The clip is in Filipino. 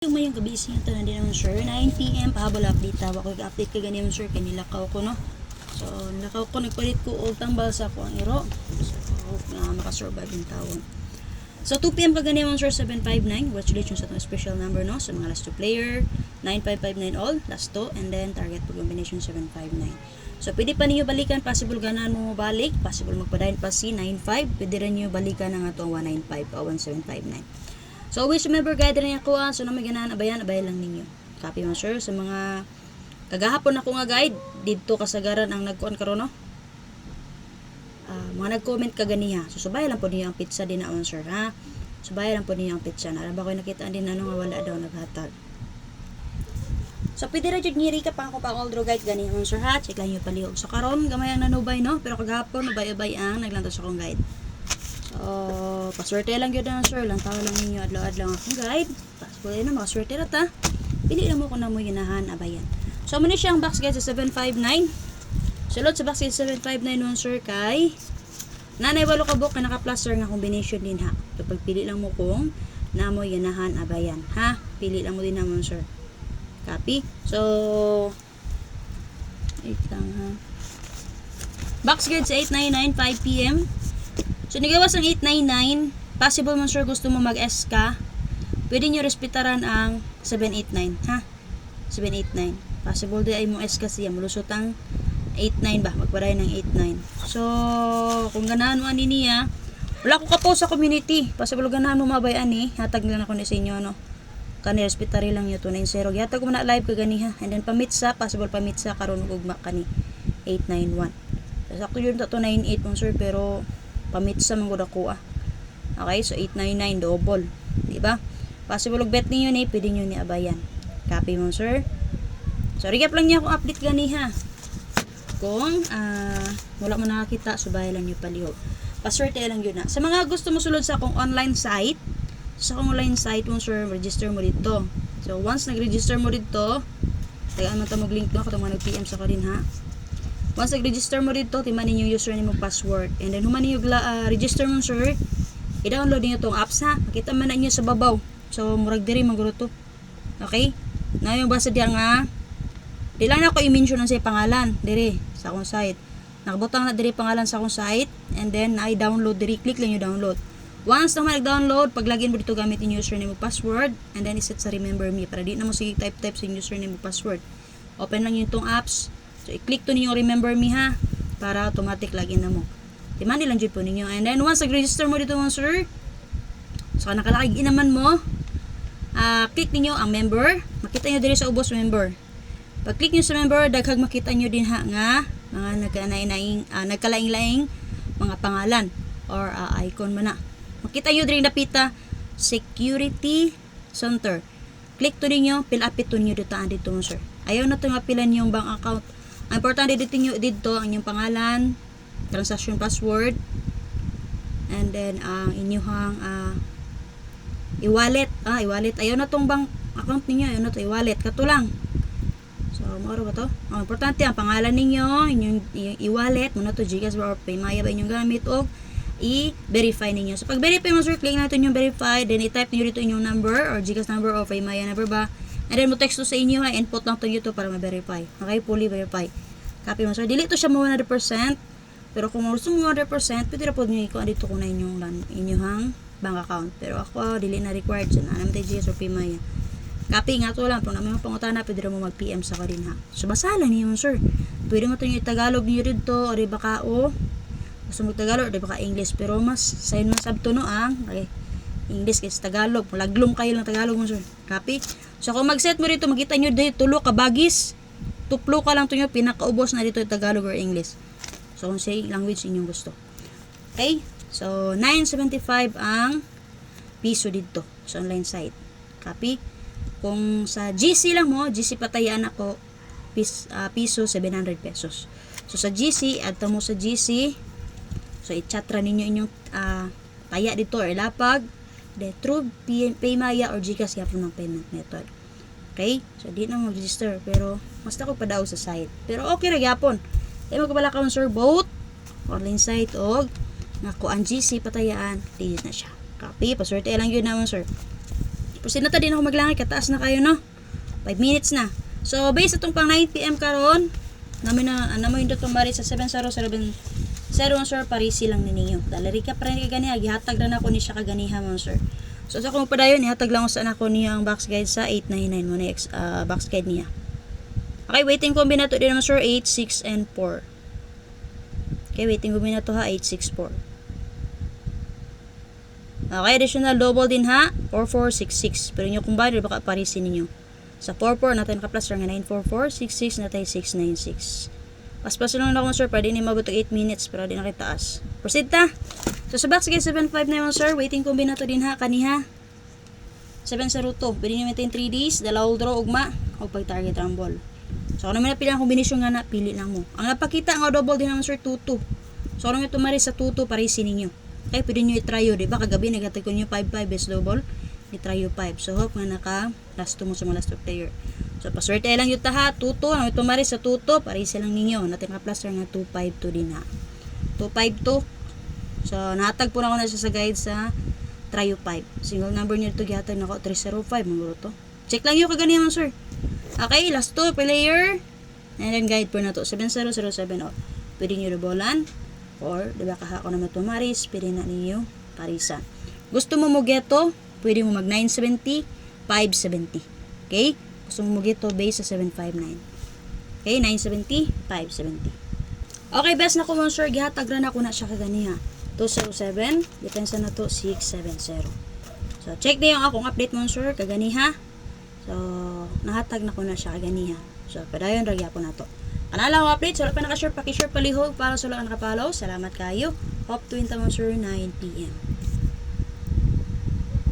Yung mayong gabi siya ito na din naman sir 9 PM pahabol update tawa ko update ka ganyan sir kanilakaw ko no. So nakaw ko nagpalit ko og tambal sa ko ang iro. So nga makasurvive yung tawon. So 2 PM ka ganyan sir 759. Congratulations sa itong special number no sa mga last 2 player 9559 all last 2 and then target po combination 759. So pwede pa niyo balikan, possible ganan mo balik, possible magpadayon pa si 95, pwede rin niyo balikan ang atong 195 o 1759. So always remember guide rin ako so na may ganahan abayan lang ninyo. Copy mo sir sa mga kagahapon ako nga guide dito kasagaran ang nagkuan karon no. Mga nag-comment kaganiha. So subay lang po niyo ang pizza din naon sir ha. Subay lang po niyo ang pizza na ba ko nakita din ano nga wala daw naghatag. So pwede ra jud ngiri ka pa ako pa all guide ganiha on sir ha. Check lang niyo palihog. So karon gamay ang nanubay no pero kagahapon ubay-ubay ang naglantaw sa akong guide. So, paswerte lang yun na sir. Lang tao lang ninyo adlaw-adlaw akong guide. Paswerte na, makaswerte na ta. Pili lang mo kung na mo ginahan, abayan. So, muna siyang box guide sa 759. Sulod sa box guide sa 759 sir kay nanay walo ka book na naka-plus nga combination din ha. So, pagpili lang mo kung na mo ginahan, abayan. Ha? Pili lang mo din naman sir. Copy? So, wait lang ha. Box guide sa 899, 5 PM. So, nagawas ang 899. Possible man sure gusto mo mag-S ka. Pwede nyo respetaran ang 789. Ha? 789. Possible di ay mo S ka siya. Malusot ang 89 ba? Magparay ng 89. So, kung ganahan mo ani niya, wala ko ka-post sa community. Possible ganahan mo mabayan eh. Hatag lang ako ni sa inyo, no? Kani, respetary lang yun. 290. Hatag mo na live ka ganiha. And then, pamitsa. Possible pamitsa. Karoon ugma kani. 891. So, sakto yun 298 mo sir. Pero, pamitsa man gud ako ah. Okay, so 899 double, di ba? Possible og bet niyo ni, pwede niyo ni abayan. Copy mo sir. So recap lang niya akong update gani ha. Kung wala mo nakakita, subay lang niyo palihog. Paswerte lang yun na. Sa mga gusto mo sulod sa akong online site, mo sir, register mo dito. So once nag-register mo dito, tagaan mo ta mag link no katong nag-PM sa ko din ha. Once nag-register mo dito, timanin yung username mo password. And then, human yung register mo, sir. I-download niyo itong apps, ha. Makita man na niyo sa babaw. So, murag diri, maguro to. Okay? Na yung basa diyan nga, di lang ako i-mention ng sa pangalan. Diri, sa akong site. Nakabutang na diri pangalan sa akong site. And then, na-download diri. Click lang yung download. Once naman nag-download, pag login mo dito gamit yung username mo password. And then, iset sa remember me. Para di na mo sige type-type sa username mo password. Open lang yung itong apps. So, i-click to ninyo remember me ha. Para automatic login na mo. Timani lang dyan po ninyo. And then, once nag-register mo dito mga sir. So, nakalakig inaman mo. Click ninyo ang member. Makita nyo dito sa ubos member. Pag click nyo sa member, daghag makita nyo din ha nga. Mga nagkalaing-laing mga pangalan. Or icon man na. Makita nyo din napita security center. Click to ninyo. Fill up ito ninyo dito mga sir. Ayaw na itong apilan yung bank account. Ang importante dito ang inyong pangalan, transaction password, and then ang inyong e-wallet. E-wallet. Ayaw na tong bank account ninyo. Ayaw na to e-wallet. Kato lang. So, mauro ba to? Ang importante ang pangalan ninyo, inyong e-wallet, muna to Gcash or Paymaya ba inyong gamit o i-verify ninyo. So, pag verify mo sir, click natin yung verify, then i-type niyo dito inyong number or Gcash number or Paymaya number ba. And then mo text to sa inyo ha, input lang to YouTube para ma-verify. Okay, fully verify. Copy mo sir. Dili to siya mo 100%. Pero kung gusto mo 100%, pwede na po nyo ikuha dito ko na inyong bank account. Pero ako, dili na required siya na. Anam tayo GS or Paymaya. Copy nga to lang. Kung namin mapangutana, pwede na mo mag-PM sa ko rin ha. So, basalan niyo sir. Pwede mo ito yung Tagalog niyo dito, o di baka gusto mo Tagalog, o di baka English. Pero mas, sayon mo sabto no ang. Okay. English kasi Tagalog. Laglom kayo ng Tagalog mo sir. Copy? So kung mag-set mo dito, makita nyo dito, tulo ka bagis. Tuplo ka lang to nyo, pinakaubos na dito yung Tagalog or English. So kung say language inyong gusto. Okay? So 975 ang piso dito sa online site. Copy? Kung sa GC lang mo, GC patayaan ako, piso 700 pesos. So sa GC, add mo sa GC. So i-chatra ninyo inyong taya dito or lapag. Through Paymaya or Gcash yapon ng payment method. Okay? So, di na mag-register. Pero, mas ako pa daw sa site. Pero, okay ra gyapon. Kaya magkabala ka sir, both online site o nga ko ang GC patayaan, digit na siya. Copy. Paswerte lang yun naman sir. Proceed na ta din ako maglangay, kataas na kayo no. 5 minutes na. So based atong pang 9 PM karon, namin na mo indot tumari sa 7070 sir parisi lang ninyo. Dalari ka pa rin kay ganiha, gihatag ra nako ni siya kaganiha mo sir. So sa akong padayon, ihatag lang ko sa anak ko niya ang box guide sa 899 mo next box guide niya. Okay, waiting combinato din naman sir 8, 6 and 4. Okay, waiting combinato ha 8, 6, 4. Okay, additional double din ha 4, 4, 6, 6. Pero nyo combine baka parisin ninyo. Sa 4, 4 natin ka plus nga 9, 4, 4, 6, 6 natin 6, 9, 6. Paspas lang na ako sir, pwede ni mabutog 8 minutes pero di nakitaas. Proceed ta. So sa box guide 75 na yun sir, waiting combinato din ha kaniha 702. Pwede nyo maintain 3 days, dalawang draw ugma o pag target rumble. So ano man pili ang kombinasyon nga na, pili lang mo. Ang napakita nga double din naman sir 2-2. So ano may tumari sa 2-2 parisin ninyo. Okay, pwede nyo i-try yun, diba? Kagabi nagatag ko nyo 5-5 best double, i-try yung 5. So hope nga naka last 2 mo sa mga last 2 player. So paswerte lang yun ta ha, 2-2, ano may tumari sa 2-2 parisin lang ninyo. Natin ka plus nga 2-5-2 din ha. 2-5-2. So nahatag po na ako na siya sa guide sa try yung 5. Single number nyo ito gihatag na ako 305 mga to. Check lang yung kaganihan mo sir. Okay, last 2 player. And then guide po na to 7007. Pwede nyo dobolan. Or, diba kaha ko na matumaris, pwede na ninyo parisan. Gusto mo mo geto, pwede mo mag 970, 570. Okay? Gusto mo mo geto base sa 759. Okay, 970, 570. Okay, best na ko mo sir, gihatag ra na ko na siya kaganiha. 207, depensa na to 670. So, check na yung akong update mo sir, kaganiha. So, nahatag na ko na siya kaganiha. So, padayon ragya po na to. Kanala ko update, so wala pa nakashare, pakishare palihog para sa wala nakapalaw. Salamat kayo. Hope to in tamang sir 9 PM.